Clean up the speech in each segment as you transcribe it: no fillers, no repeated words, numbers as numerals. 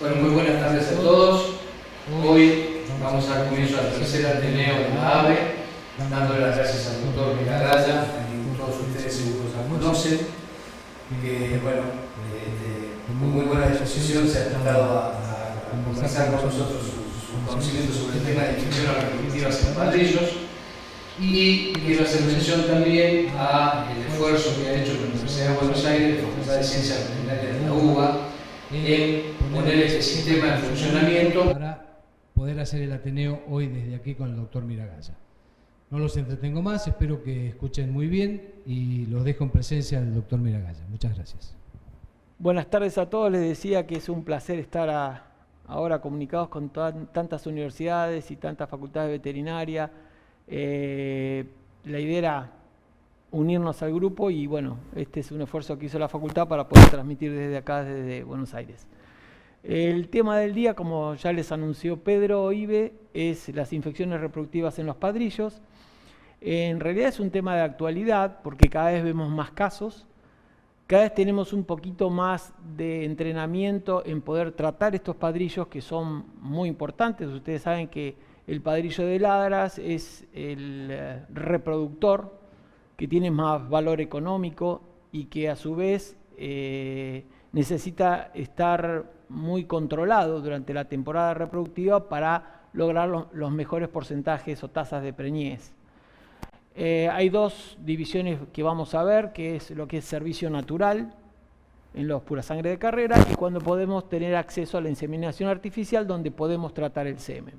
Bueno, muy buenas tardes a todos. Hoy vamos a dar comienzo al tercer Ateneo de la AVE, dándole las gracias al doctor Miragaya, a quien todos ustedes seguro ya conocen, que bueno, con muy buena disposición se ha tratado a conversar con nosotros sus conocimientos sobre el tema de infecciones reproductivas en padrillos. Y quiero hacer mención también al esfuerzo que ha hecho la Universidad de Buenos Aires, la Facultad de Ciencias Veterinarias de la UBA, en poner este sistema en funcionamiento para poder hacer el Ateneo hoy desde aquí con el doctor Miragaya. No los entretengo más, espero que escuchen muy bien y los dejo en presencia del doctor Miragaya. Muchas gracias. Buenas tardes a todos, les decía que es un placer estar ahora comunicados con tantas universidades y tantas facultades veterinarias. La idea era unirnos al grupo y bueno, este es un esfuerzo que hizo la facultad para poder transmitir desde acá, desde Buenos Aires. El tema del día, como ya les anunció Pedro Ibe, es las infecciones reproductivas en los padrillos. En realidad es un tema de actualidad porque cada vez vemos más casos, cada vez tenemos un poquito más de entrenamiento en poder tratar estos padrillos que son muy importantes. Ustedes saben que el padrillo de ladras es el reproductor que tiene más valor económico y que a su vez necesita estar muy controlado durante la temporada reproductiva para lograr los mejores porcentajes o tasas de preñez. Hay dos divisiones que vamos a ver, que es lo que es servicio natural en los pura sangre de carrera y cuando podemos tener acceso a la inseminación artificial donde podemos tratar el semen.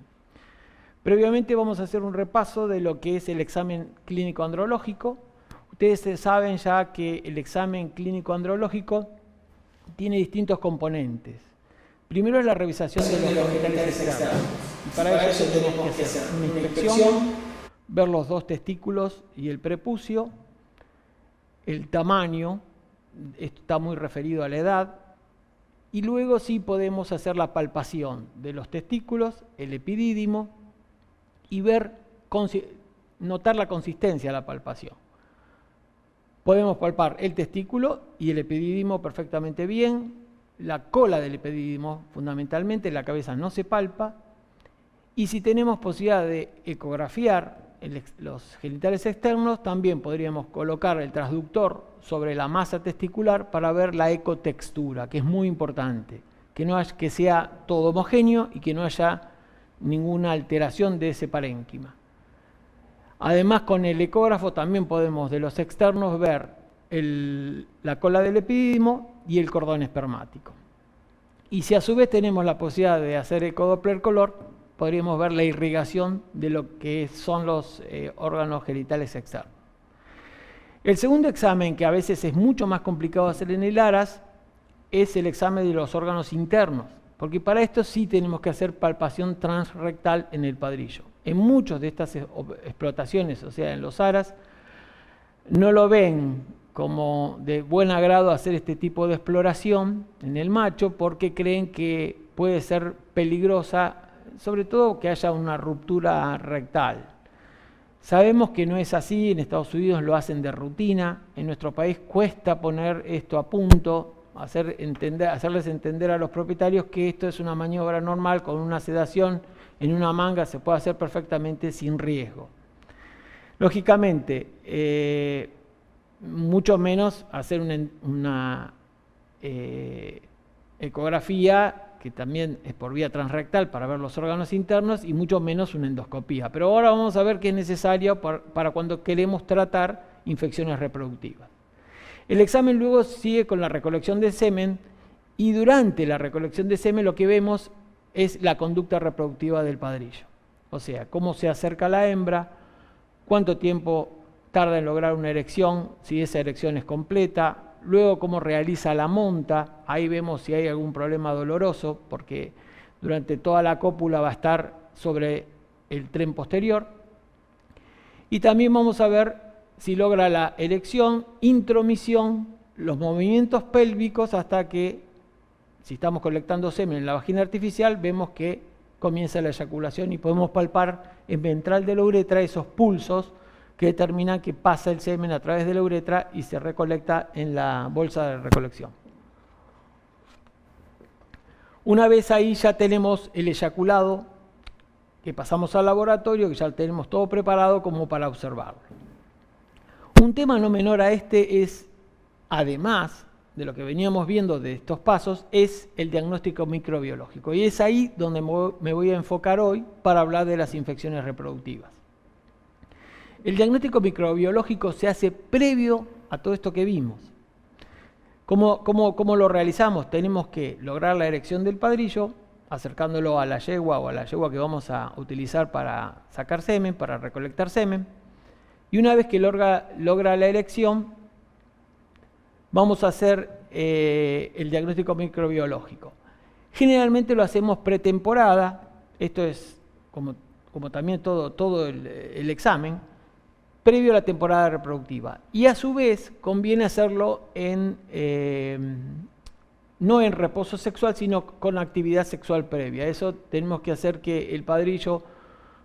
Previamente vamos a hacer un repaso de lo que es el examen clínico andrológico. Ustedes saben ya que el examen clínico andrológico tiene distintos componentes. Primero es la revisación de los genitales externos. Y para eso tenemos que hacer una inspección, ver los dos testículos y el prepucio, el tamaño, esto está muy referido a la edad, y luego sí podemos hacer la palpación de los testículos, el epidídimo, y notar la consistencia de la palpación. Podemos palpar el testículo y el epidídimo perfectamente bien, la cola del epidídimo fundamentalmente, la cabeza no se palpa, y si tenemos posibilidad de ecografiar los genitales externos, también podríamos colocar el transductor sobre la masa testicular para ver la ecotextura, que es muy importante, que sea todo homogéneo y que no haya ninguna alteración de ese parénquima. Además, con el ecógrafo también podemos de los externos ver la cola del epidídimo y el cordón espermático. Y si a su vez tenemos la posibilidad de hacer ecodoppler color, podríamos ver la irrigación de lo que son los órganos genitales externos. El segundo examen, que a veces es mucho más complicado hacer en el ARAS, es el examen de los órganos internos, porque para esto sí tenemos que hacer palpación transrectal en el padrillo. En muchas de estas explotaciones, o sea, en los ARAS, no lo ven como de buen agrado hacer este tipo de exploración en el macho porque creen que puede ser peligrosa, sobre todo que haya una ruptura rectal. Sabemos que no es así, en Estados Unidos lo hacen de rutina, en nuestro país cuesta poner esto a punto, hacerles entender a los propietarios que esto es una maniobra normal con una sedación en una manga se puede hacer perfectamente sin riesgo. Lógicamente, mucho menos hacer una ecografía que también es por vía transrectal para ver los órganos internos y mucho menos una endoscopía. Pero ahora vamos a ver qué es necesario para cuando queremos tratar infecciones reproductivas. El examen luego sigue con la recolección de semen y durante la recolección de semen lo que vemos es la conducta reproductiva del padrillo. O sea, cómo se acerca la hembra, cuánto tiempo tarda en lograr una erección, si esa erección es completa, luego cómo realiza la monta, ahí vemos si hay algún problema doloroso, porque durante toda la cópula va a estar sobre el tren posterior. Y también vamos a ver si logra la erección, intromisión, los movimientos pélvicos hasta que, si estamos colectando semen en la vagina artificial, vemos que comienza la eyaculación y podemos palpar en ventral de la uretra esos pulsos que determinan que pasa el semen a través de la uretra y se recolecta en la bolsa de recolección. Una vez ahí ya tenemos el eyaculado, que pasamos al laboratorio, que ya tenemos todo preparado como para observarlo. Un tema no menor a este es, además de lo que veníamos viendo de estos pasos, es el diagnóstico microbiológico. Y es ahí donde me voy a enfocar hoy para hablar de las infecciones reproductivas. El diagnóstico microbiológico se hace previo a todo esto que vimos. ¿Cómo lo realizamos? Tenemos que lograr la erección del padrillo, acercándolo a la yegua o a la yegua que vamos a utilizar para sacar semen, para recolectar semen. Y una vez que logra la erección, vamos a hacer el diagnóstico microbiológico. Generalmente lo hacemos pretemporada, esto es como también todo el examen, previo a la temporada reproductiva. Y a su vez conviene hacerlo no en reposo sexual, sino con actividad sexual previa. Eso tenemos que hacer que el padrillo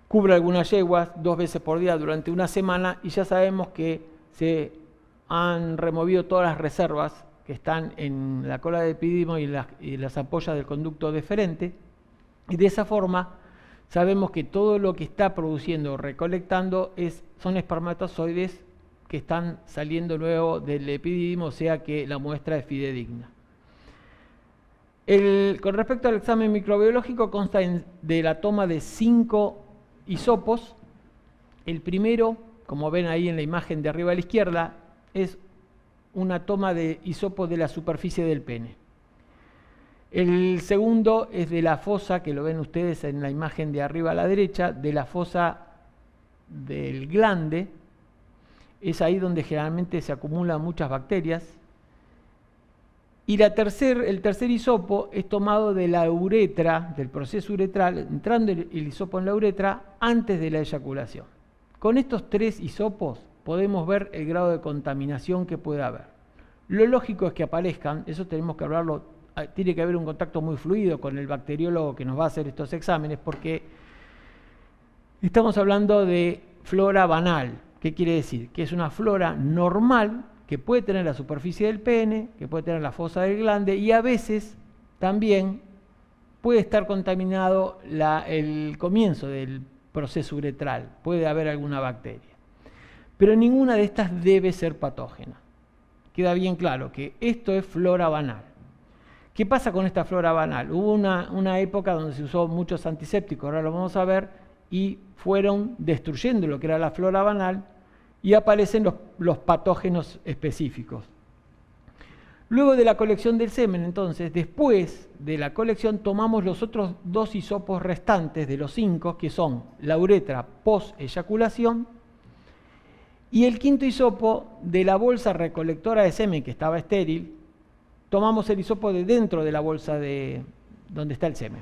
cubra algunas yeguas 2 veces por día durante una semana, y ya sabemos que se han removido todas las reservas que están en la cola del epididimo y las ampollas del conducto deferente, y de esa forma sabemos que todo lo que está produciendo o recolectando son espermatozoides que están saliendo luego del epididimo, o sea que la muestra es fidedigna. Con respecto al examen microbiológico, consta de la toma de 5 hisopos. El primero, como ven ahí en la imagen de arriba a la izquierda, es una toma de hisopo de la superficie del pene. El segundo es de la fosa, que lo ven ustedes en la imagen de arriba a la derecha, de la fosa del glande. Es ahí donde generalmente se acumulan muchas bacterias. Y el tercer hisopo es tomado de la uretra, del proceso uretral, entrando el hisopo en la uretra antes de la eyaculación. Con estos 3 hisopos podemos ver el grado de contaminación que puede haber. Lo lógico es que aparezcan, eso tenemos que hablarlo, tiene que haber un contacto muy fluido con el bacteriólogo que nos va a hacer estos exámenes, porque estamos hablando de flora banal. ¿Qué quiere decir? Que es una flora normal que puede tener la superficie del pene, que puede tener la fosa del glande, y a veces también puede estar contaminado el comienzo del proceso uretral, puede haber alguna bacteria. Pero ninguna de estas debe ser patógena. Queda bien claro que esto es flora banal. ¿Qué pasa con esta flora banal? Hubo una época donde se usó muchos antisépticos, ahora lo vamos a ver, y fueron destruyendo lo que era la flora banal, y aparecen los patógenos específicos. Luego de la colección del semen, entonces, después de la colección, tomamos los otros 2 hisopos restantes de los 5, que son la uretra post-eyaculación, y el 5.º hisopo de la bolsa recolectora de semen, que estaba estéril. Tomamos el hisopo de dentro de la bolsa donde está el semen.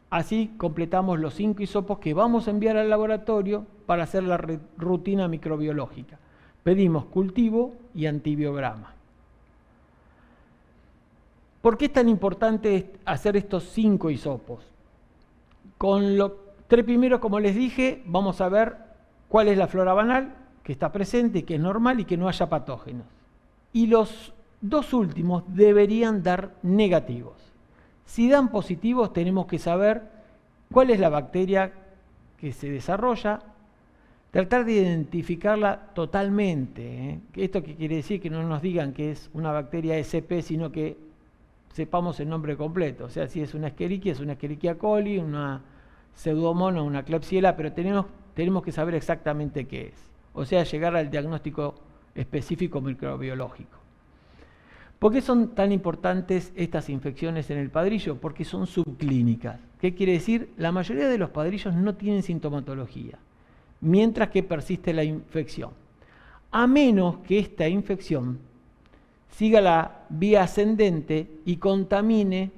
Así completamos los 5 hisopos que vamos a enviar al laboratorio para hacer la rutina microbiológica. Pedimos cultivo y antibiograma. ¿Por qué es tan importante hacer estos 5 hisopos? Con los 3 primeros, como les dije, vamos a ver cuál es la flora banal que está presente, que es normal y que no haya patógenos. Y los 2 últimos deberían dar negativos. Si dan positivos, tenemos que saber cuál es la bacteria que se desarrolla, tratar de identificarla totalmente. ¿Esto qué quiere decir? Que no nos digan que es una bacteria SP, sino que sepamos el nombre completo. O sea, si es una Escherichia coli, una Pseudomonas, una Klebsiella, pero tenemos que saber exactamente qué es. O sea, llegar al diagnóstico específico microbiológico. ¿Por qué son tan importantes estas infecciones en el padrillo? Porque son subclínicas. ¿Qué quiere decir? La mayoría de los padrillos no tienen sintomatología, mientras que persiste la infección. A menos que esta infección siga la vía ascendente y contamine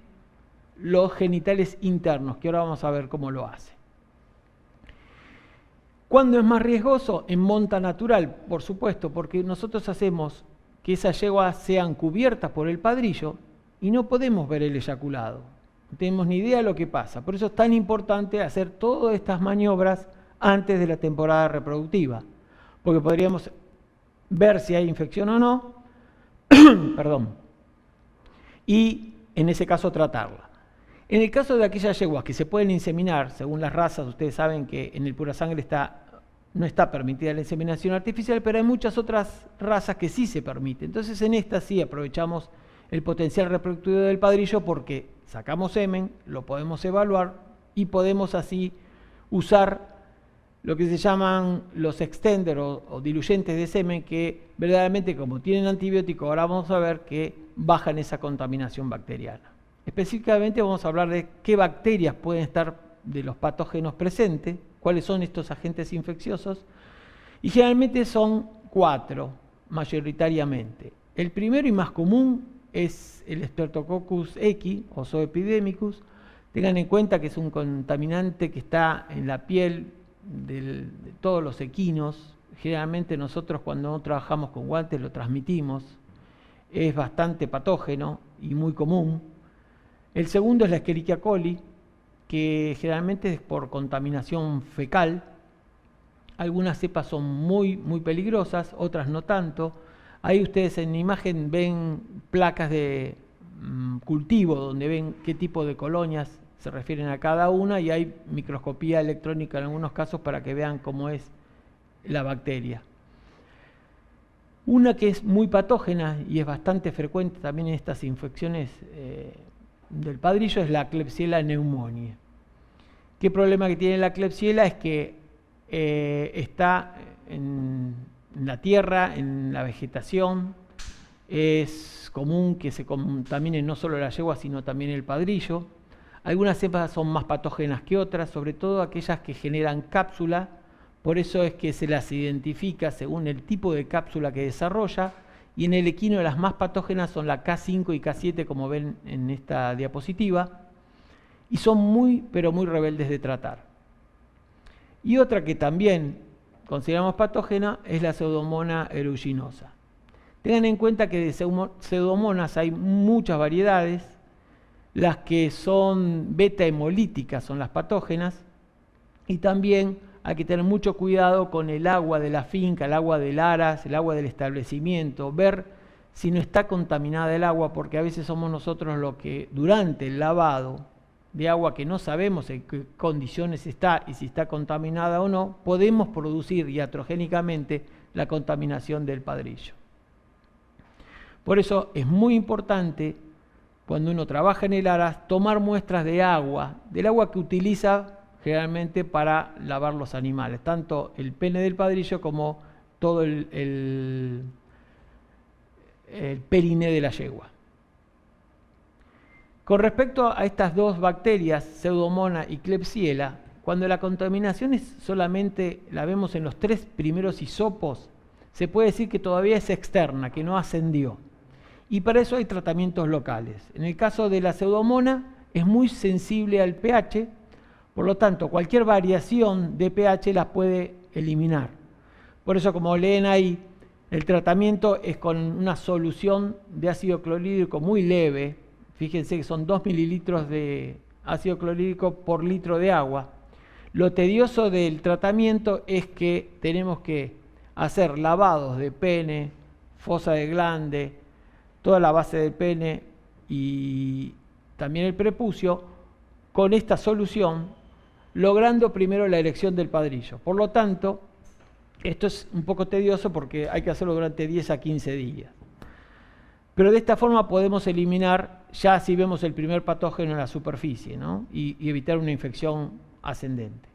los genitales internos, que ahora vamos a ver cómo lo hace. ¿Cuándo es más riesgoso? En monta natural, por supuesto, porque nosotros hacemos que esas yeguas sean cubiertas por el padrillo y no podemos ver el eyaculado. No tenemos ni idea de lo que pasa. Por eso es tan importante hacer todas estas maniobras antes de la temporada reproductiva, porque podríamos ver si hay infección o no, perdón, y en ese caso tratarla. En el caso de aquellas yeguas que se pueden inseminar, según las razas, ustedes saben que en el pura sangre no está permitida la inseminación artificial, pero hay muchas otras razas que sí se permite. Entonces en esta sí aprovechamos el potencial reproductivo del padrillo porque sacamos semen, lo podemos evaluar y podemos así usar lo que se llaman los extender o diluyentes de semen, que verdaderamente, como tienen antibiótico, ahora vamos a ver que bajan esa contaminación bacteriana. Específicamente vamos a hablar de qué bacterias pueden estar de los patógenos presentes, cuáles son estos agentes infecciosos, y generalmente son 4, mayoritariamente. El primero y más común es el Streptococcus equi o Zoepidemicus. Tengan en cuenta que es un contaminante que está en la piel de todos los equinos. Generalmente nosotros cuando no trabajamos con guantes lo transmitimos. Es bastante patógeno y muy común. El segundo es la Escherichia coli, que generalmente es por contaminación fecal. Algunas cepas son muy peligrosas, otras no tanto. Ahí ustedes en la imagen ven placas de cultivo, donde ven qué tipo de colonias se refieren a cada una, y hay microscopía electrónica en algunos casos para que vean cómo es la bacteria. Una que es muy patógena y es bastante frecuente también en estas infecciones del padrillo es la Klebsiella pneumoniae. ¿Qué problema que tiene la Klebsiella? Es que está en la tierra, en la vegetación. Es común que se contamine no solo la yegua, sino también el padrillo. Algunas cepas son más patógenas que otras, sobre todo aquellas que generan cápsula. Por eso es que se las identifica según el tipo de cápsula que desarrolla. Y en el equino las más patógenas son la K5 y K7, como ven en esta diapositiva. Y son pero muy rebeldes de tratar. Y otra que también consideramos patógena es la Pseudomonas aeruginosa. Tengan en cuenta que de Pseudomonas hay muchas variedades. Las que son beta hemolíticas son las patógenas. Y también hay que tener mucho cuidado con el agua de la finca, el agua del aras, el agua del establecimiento, ver si no está contaminada el agua, porque a veces somos nosotros los que durante el lavado de agua, que no sabemos en qué condiciones está y si está contaminada o no, podemos producir iatrogénicamente la contaminación del padrillo. Por eso es muy importante, cuando uno trabaja en el aras, tomar muestras de agua, del agua que utiliza generalmente para lavar los animales, tanto el pene del padrillo como todo el periné de la yegua. Con respecto a estas dos bacterias, Pseudomonas y Klebsiella, cuando la contaminación solamente la vemos en los 3 primeros hisopos, se puede decir que todavía es externa, que no ascendió. Y para eso hay tratamientos locales. En el caso de la Pseudomonas es muy sensible al pH, por lo tanto, cualquier variación de pH las puede eliminar. Por eso, como leen ahí, el tratamiento es con una solución de ácido clorhídrico muy leve. Fíjense que son 2 mililitros de ácido clorhídrico por litro de agua. Lo tedioso del tratamiento es que tenemos que hacer lavados de pene, fosa de glande, toda la base del pene y también el prepucio con esta solución, logrando primero la erección del padrillo. Por lo tanto, esto es un poco tedioso porque hay que hacerlo durante 10 a 15 días. Pero de esta forma podemos eliminar, ya si vemos el primer patógeno en la superficie, ¿no? y evitar una infección ascendente.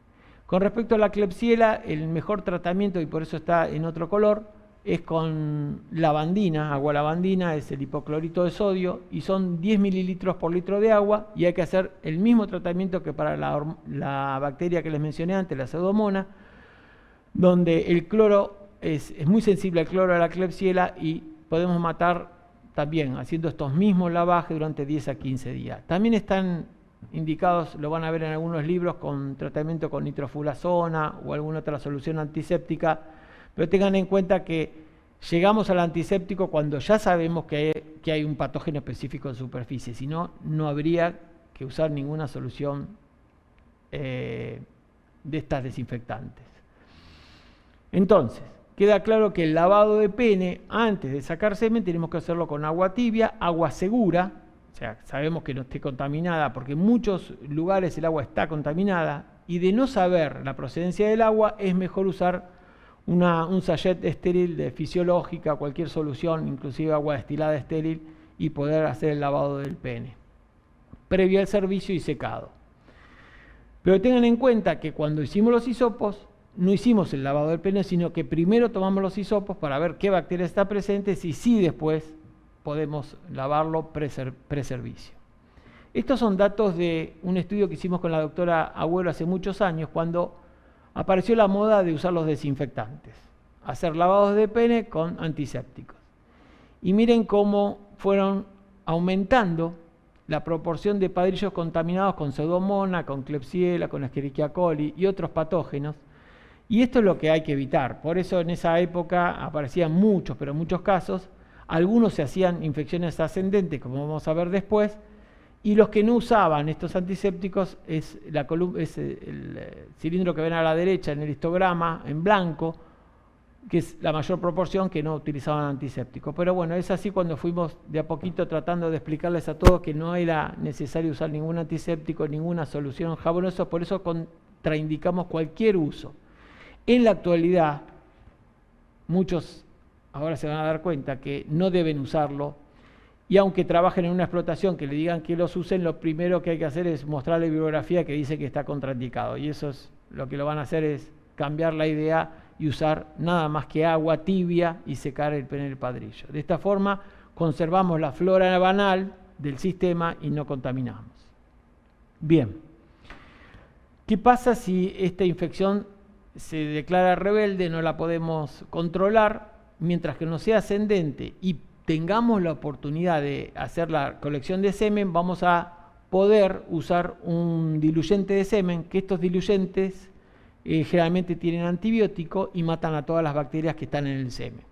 Con respecto a la Klebsiella, el mejor tratamiento, y por eso está en otro color, es con lavandina, agua lavandina, es el hipoclorito de sodio, y son 10 mililitros por litro de agua, y hay que hacer el mismo tratamiento que para la bacteria que les mencioné antes, la Pseudomonas, donde el cloro es muy sensible al cloro de la Klebsiella y podemos matar también haciendo estos mismos lavajes durante 10 a 15 días. También están indicados, lo van a ver en algunos libros, con tratamiento con nitrofurasona o alguna otra solución antiséptica, pero tengan en cuenta que llegamos al antiséptico cuando ya sabemos que hay un patógeno específico en superficie, si no, no habría que usar ninguna solución de estas desinfectantes. Entonces, queda claro que el lavado de pene, antes de sacar semen, tenemos que hacerlo con agua tibia, agua segura, o sea, sabemos que no esté contaminada, porque en muchos lugares el agua está contaminada, y de no saber la procedencia del agua, es mejor usar un sachet estéril de fisiológica, cualquier solución, inclusive agua destilada estéril, y poder hacer el lavado del pene, previo al servicio y secado. Pero tengan en cuenta que cuando hicimos los hisopos, no hicimos el lavado del pene, sino que primero tomamos los hisopos para ver qué bacteria está presente, y sí después podemos lavarlo preservicio. Estos son datos de un estudio que hicimos con la doctora Agüero hace muchos años, cuando apareció la moda de usar los desinfectantes, hacer lavados de pene con antisépticos. Y miren cómo fueron aumentando la proporción de padrillos contaminados con Pseudomonas, con Klebsiella, con Escherichia coli y otros patógenos. Y esto es lo que hay que evitar. Por eso en esa época aparecían muchos, pero en muchos casos, algunos se hacían infecciones ascendentes, como vamos a ver después, y los que no usaban estos antisépticos es el cilindro que ven a la derecha en el histograma, en blanco, que es la mayor proporción que no utilizaban antisépticos. Pero bueno, es así cuando fuimos de a poquito tratando de explicarles a todos que no era necesario usar ningún antiséptico, ninguna solución jabonosa, por eso contraindicamos cualquier uso. En la actualidad, muchos ahora se van a dar cuenta que no deben usarlo, y aunque trabajen en una explotación que le digan que los usen, lo primero que hay que hacer es mostrarle bibliografía que dice que está contraindicado, y eso es lo que lo van a hacer, es cambiar la idea y usar nada más que agua tibia y secar el pene del padrillo. De esta forma conservamos la flora banal del sistema y no contaminamos. Bien, ¿qué pasa si esta infección se declara rebelde, no la podemos controlar? Mientras que no sea ascendente y tengamos la oportunidad de hacer la colección de semen, vamos a poder usar un diluyente de semen, que estos diluyentes generalmente tienen antibiótico y matan a todas las bacterias que están en el semen.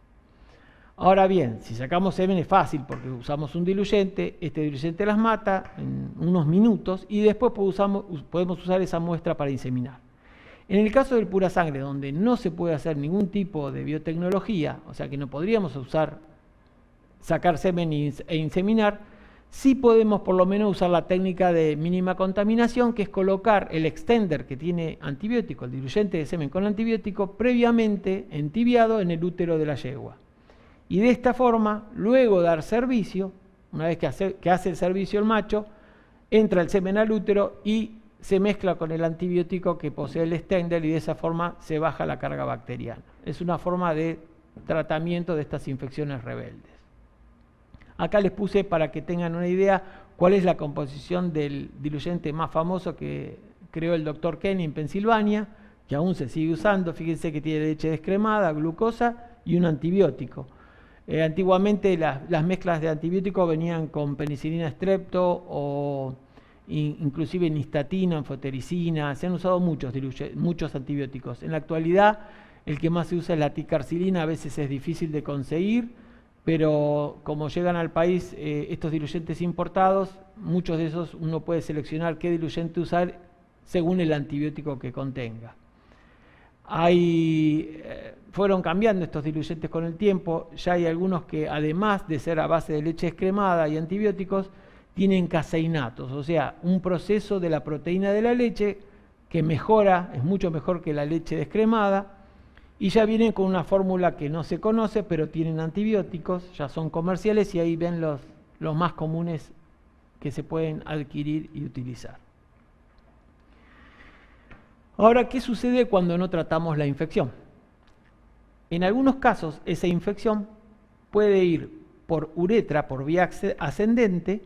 Ahora bien, si sacamos semen es fácil porque usamos un diluyente, este diluyente las mata en unos minutos y después podemos usar esa muestra para inseminar. En el caso del pura sangre, donde no se puede hacer ningún tipo de biotecnología, o sea que no podríamos sacar semen e inseminar, sí podemos por lo menos usar la técnica de mínima contaminación, que es colocar el extender que tiene antibiótico, el diluyente de semen con antibiótico, previamente entibiado en el útero de la yegua. Y de esta forma, luego de dar servicio, una vez que hace el servicio el macho, entra el semen al útero y se mezcla con el antibiótico que posee el extender, y de esa forma se baja la carga bacteriana. Es una forma de tratamiento de estas infecciones rebeldes. Acá les puse para que tengan una idea cuál es la composición del diluyente más famoso que creó el Dr. Kenny en Pensilvania, que aún se sigue usando. Fíjense que tiene leche descremada, glucosa y un antibiótico. Antiguamente las mezclas de antibióticos venían con penicilina strepto o inclusive nistatina, anfotericina. Se han usado muchos antibióticos. En la actualidad el que más se usa es la ticarcilina, a veces es difícil de conseguir, pero como llegan al país estos diluyentes importados, muchos de esos uno puede seleccionar qué diluyente usar según el antibiótico que contenga. Fueron cambiando estos diluyentes con el tiempo. Ya hay algunos que, además de ser a base de leche descremada y antibióticos, tienen caseinatos, o sea, un proceso de la proteína de la leche que mejora, es mucho mejor que la leche descremada, y ya vienen con una fórmula que no se conoce, pero tienen antibióticos, ya son comerciales, y ahí ven los más comunes que se pueden adquirir y utilizar. Ahora, ¿qué sucede cuando no tratamos la infección? En algunos casos, esa infección puede ir por uretra, por vía ascendente.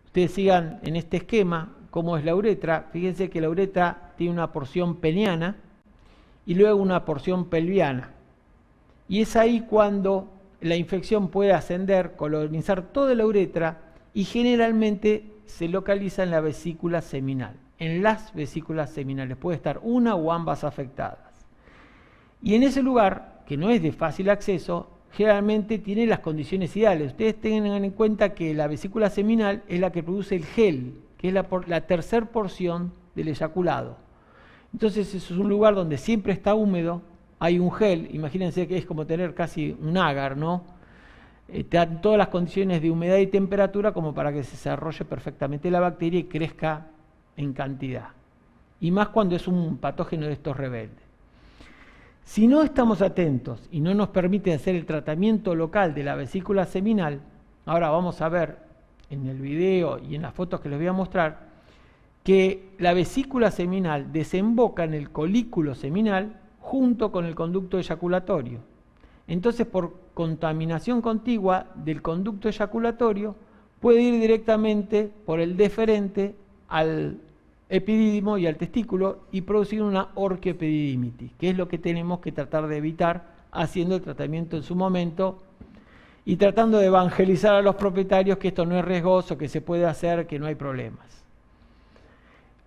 Ustedes sigan en este esquema cómo es la uretra. Fíjense que la uretra tiene una porción peniana y luego una porción pelviana. Y es ahí cuando la infección puede ascender, colonizar toda la uretra, y generalmente se localiza en la vesícula seminal. En las vesículas seminales puede estar una o ambas afectadas. Y en ese lugar, que no es de fácil acceso, generalmente tiene las condiciones ideales. Ustedes tengan en cuenta que la vesícula seminal es la que produce el gel, que es la tercera porción del eyaculado. Entonces es un lugar donde siempre está húmedo, hay un gel, imagínense que es como tener casi un agar, ¿no? te dan todas las condiciones de humedad y temperatura como para que se desarrolle perfectamente la bacteria y crezca en cantidad. Y más cuando es un patógeno de estos rebeldes. Si no estamos atentos y no nos permite hacer el tratamiento local de la vesícula seminal, ahora vamos a ver en el video y en las fotos que les voy a mostrar, que la vesícula seminal desemboca en el colículo seminal junto con el conducto eyaculatorio. Entonces, por contaminación contigua del conducto eyaculatorio, puede ir directamente por el deferente al epidídimo y al testículo y producir una orquiopididimitis, que es lo que tenemos que tratar de evitar haciendo el tratamiento en su momento y tratando de evangelizar a los propietarios que esto no es riesgoso, que se puede hacer, que no hay problemas.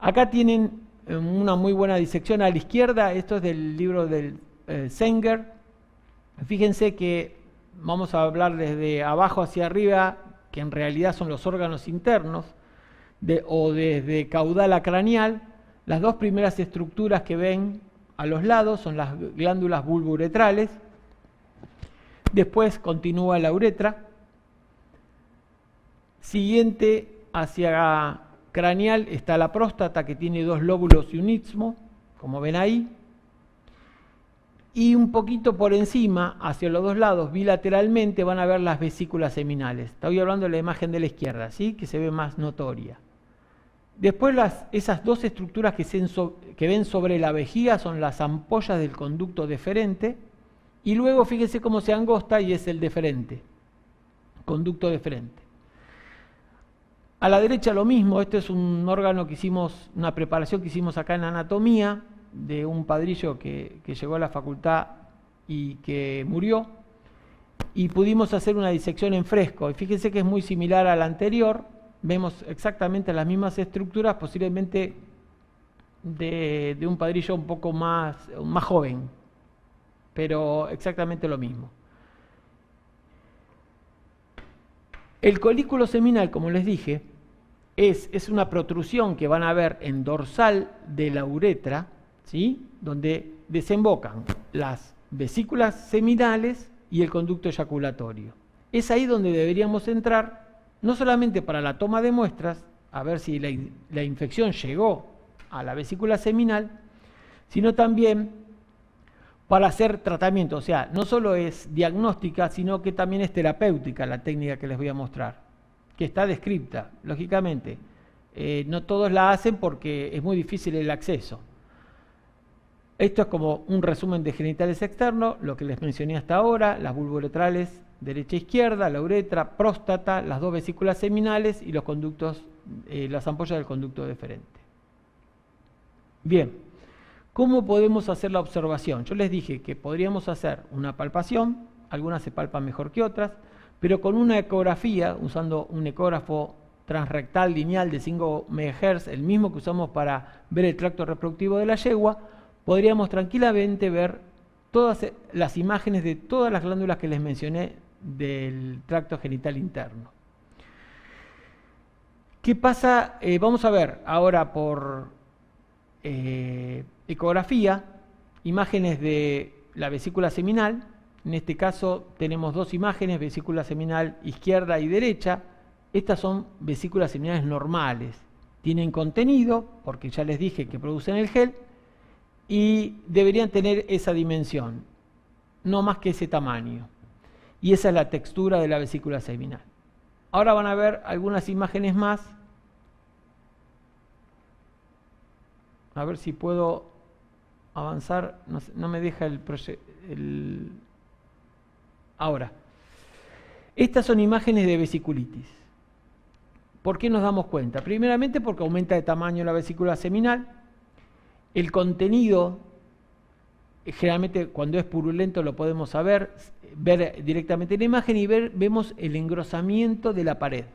Acá tienen una muy buena disección a la izquierda, esto es del libro del Sanger. Fíjense que vamos a hablar desde abajo hacia arriba, que en realidad son los órganos internos, o desde caudal a craneal. Las dos primeras estructuras que ven a los lados son las glándulas bulbouretrales. Después continúa la uretra. Siguiente hacia craneal está la próstata, que tiene dos lóbulos y un istmo, como ven ahí. Y un poquito por encima, hacia los dos lados, bilateralmente, van a ver las vesículas seminales. Estoy hablando de la imagen de la izquierda, ¿sí? Que se ve más notoria. Después esas dos estructuras que ven sobre la vejiga son las ampollas del conducto deferente. Y luego fíjense cómo se angosta y es el deferente, conducto deferente. A la derecha lo mismo, este es un órgano que hicimos, una preparación que hicimos acá en anatomía, de un padrillo que llegó a la facultad y que murió, y pudimos hacer una disección en fresco. Y fíjense que es muy similar a la anterior, vemos exactamente las mismas estructuras, posiblemente de un padrillo un poco más joven, pero exactamente lo mismo. El colículo seminal, como les dije, es una protrusión que van a ver en dorsal de la uretra, ¿sí? Donde desembocan las vesículas seminales y el conducto eyaculatorio. Es ahí donde deberíamos entrar, no solamente para la toma de muestras, a ver si la infección llegó a la vesícula seminal, sino también para hacer tratamiento. O sea, no solo es diagnóstica, sino que también es terapéutica la técnica que les voy a mostrar, que está descripta, lógicamente. No todos la hacen porque es muy difícil el acceso. Esto es como un resumen de genitales externos, lo que les mencioné hasta ahora, las bulbouretrales derecha e izquierda, la uretra, próstata, las dos vesículas seminales y los conductos, las ampollas del conducto deferente. Bien, ¿cómo podemos hacer la observación? Yo les dije que podríamos hacer una palpación, algunas se palpan mejor que otras, pero con una ecografía, usando un ecógrafo transrectal lineal de 5 MHz, el mismo que usamos para ver el tracto reproductivo de la yegua, podríamos tranquilamente ver todas las imágenes de todas las glándulas que les mencioné del tracto genital interno. ¿Qué pasa? Vamos a ver ahora por ecografía imágenes de la vesícula seminal. En este caso tenemos dos imágenes, vesícula seminal izquierda y derecha. Estas son vesículas seminales normales. Tienen contenido, porque ya les dije que producen el gel, y deberían tener esa dimensión, no más que ese tamaño. Y esa es la textura de la vesícula seminal. Ahora van a ver algunas imágenes más. A ver si puedo avanzar. No me deja el... Ahora. Estas son imágenes de vesiculitis. ¿Por qué nos damos cuenta? Primeramente porque aumenta de tamaño la vesícula seminal. El contenido, generalmente cuando es purulento lo podemos ver directamente en la imagen y vemos el engrosamiento de la pared.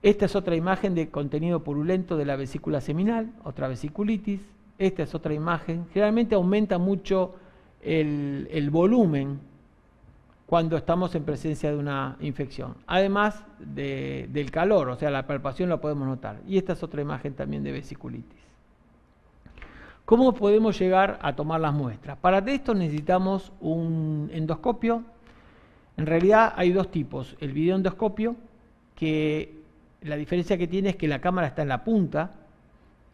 Esta es otra imagen de contenido purulento de la vesícula seminal, otra vesiculitis. Esta es otra imagen. Generalmente aumenta mucho el volumen cuando estamos en presencia de una infección. Además del calor, o sea, la palpación la podemos notar. Y esta es otra imagen también de vesiculitis. ¿Cómo podemos llegar a tomar las muestras? Para esto necesitamos un endoscopio. En realidad hay dos tipos. El videoendoscopio, que la diferencia que tiene es que la cámara está en la punta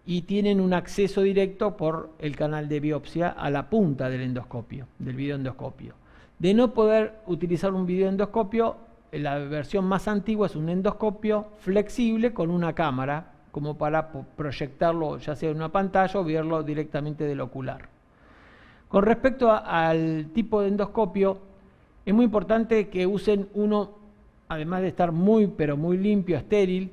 y tienen un acceso directo por el canal de biopsia a la punta del endoscopio, del videoendoscopio. De no poder utilizar un videoendoscopio, la versión más antigua es un endoscopio flexible con una cámara, como para proyectarlo ya sea en una pantalla o verlo directamente del ocular. Con respecto al tipo de endoscopio, es muy importante que usen uno, además de estar pero muy limpio, estéril,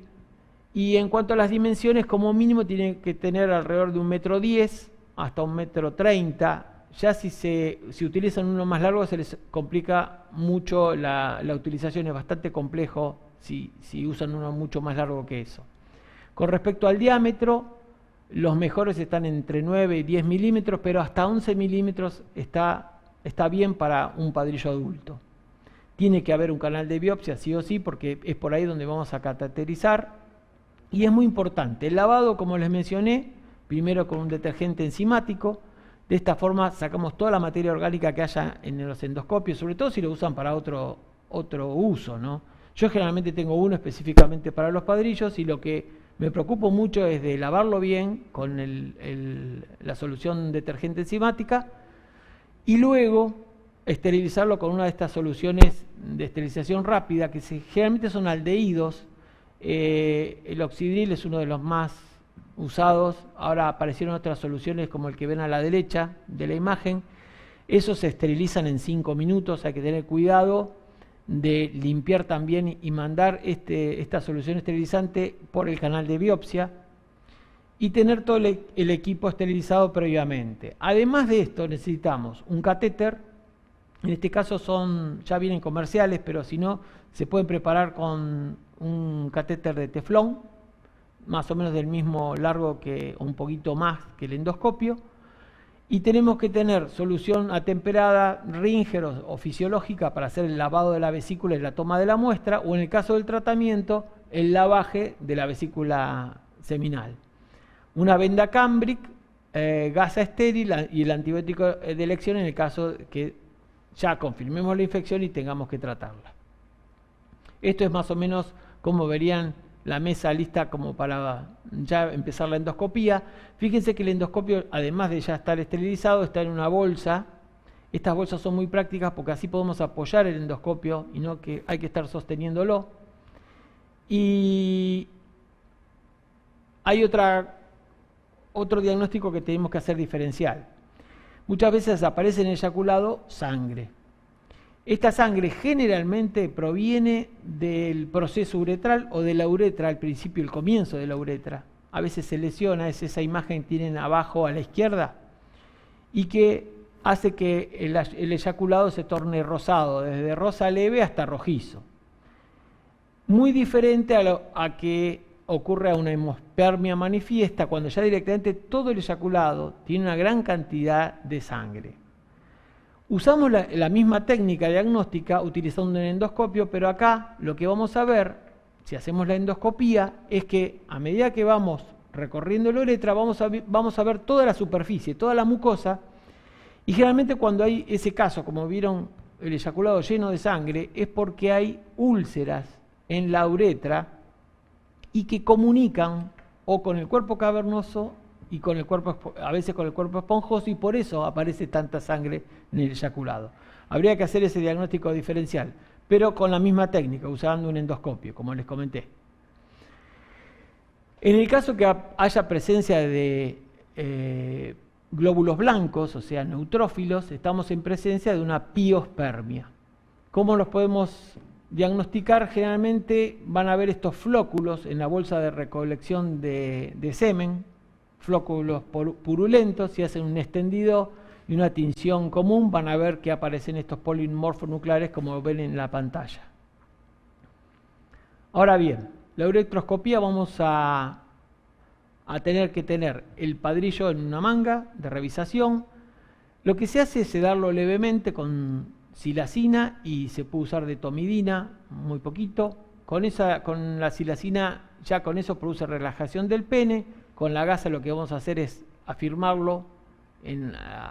y en cuanto a las dimensiones, como mínimo tiene que tener alrededor de 1,10 m hasta 1,30 m. Ya si utilizan uno más largo se les complica mucho la utilización, es bastante complejo si usan uno mucho más largo que eso. Con respecto al diámetro, los mejores están entre 9 y 10 milímetros, pero hasta 11 milímetros está bien para un padrillo adulto. Tiene que haber un canal de biopsia, sí o sí, porque es por ahí donde vamos a cateterizar. Y es muy importante, el lavado, como les mencioné, primero con un detergente enzimático. De esta forma sacamos toda la materia orgánica que haya en los endoscopios, sobre todo si lo usan para otro uso, ¿no? Yo generalmente tengo uno específicamente para los padrillos y lo que me preocupo mucho es de lavarlo bien con la solución detergente enzimática y luego esterilizarlo con una de estas soluciones de esterilización rápida que generalmente son aldehídos. El oxidril es uno de los más usados. Ahora aparecieron otras soluciones como el que ven a la derecha de la imagen. Esos se esterilizan en 5 minutos. Hay que tener cuidado de limpiar también y mandar esta solución esterilizante por el canal de biopsia y tener todo el equipo esterilizado previamente. Además de esto necesitamos un catéter. En este caso ya vienen comerciales, pero si no se pueden preparar con un catéter de teflón, más o menos del mismo largo o un poquito más que el endoscopio. Y tenemos que tener solución atemperada, Ringer o fisiológica para hacer el lavado de la vesícula y la toma de la muestra, o en el caso del tratamiento, el lavaje de la vesícula seminal. Una venda Cambric, gasa estéril y el antibiótico de elección en el caso que ya confirmemos la infección y tengamos que tratarla. Esto es más o menos como verían la mesa lista como para ya empezar la endoscopía. Fíjense que el endoscopio, además de ya estar esterilizado, está en una bolsa. Estas bolsas son muy prácticas porque así podemos apoyar el endoscopio y no que hay que estar sosteniéndolo. Y hay otro diagnóstico que tenemos que hacer diferencial. Muchas veces aparece en el eyaculado sangre. Esta sangre generalmente proviene del proceso uretral o de la uretra, al principio, el comienzo de la uretra. A veces se lesiona, es esa imagen que tienen abajo a la izquierda, y que hace que el eyaculado se torne rosado, desde rosa leve hasta rojizo. Muy diferente a que ocurre a una hemospermia manifiesta, cuando ya directamente todo el eyaculado tiene una gran cantidad de sangre. Usamos la misma técnica diagnóstica utilizando un endoscopio, pero acá lo que vamos a ver, si hacemos la endoscopía, es que a medida que vamos recorriendo la uretra, vamos a ver toda la superficie, toda la mucosa, y generalmente cuando hay ese caso, como vieron el eyaculado lleno de sangre, es porque hay úlceras en la uretra y que comunican o con el cuerpo cavernoso y a veces con el cuerpo esponjoso, y por eso aparece tanta sangre en el eyaculado. Habría que hacer ese diagnóstico diferencial, pero con la misma técnica, usando un endoscopio, como les comenté. En el caso que haya presencia de glóbulos blancos, o sea, neutrófilos, estamos en presencia de una piospermia. ¿Cómo los podemos diagnosticar? Generalmente van a ver estos flóculos en la bolsa de recolección de semen, flóculos purulentos. Si hacen un extendido y una tinción común, van a ver que aparecen estos polimorfonucleares como ven en la pantalla. Ahora bien, la uretroscopía vamos a tener que tener el padrillo en una manga de revisación. Lo que se hace es sedarlo levemente con silacina y se puede usar de tomidina, muy poquito. Con la silacina ya con eso produce relajación del pene. Con la gasa lo que vamos a hacer es afirmarlo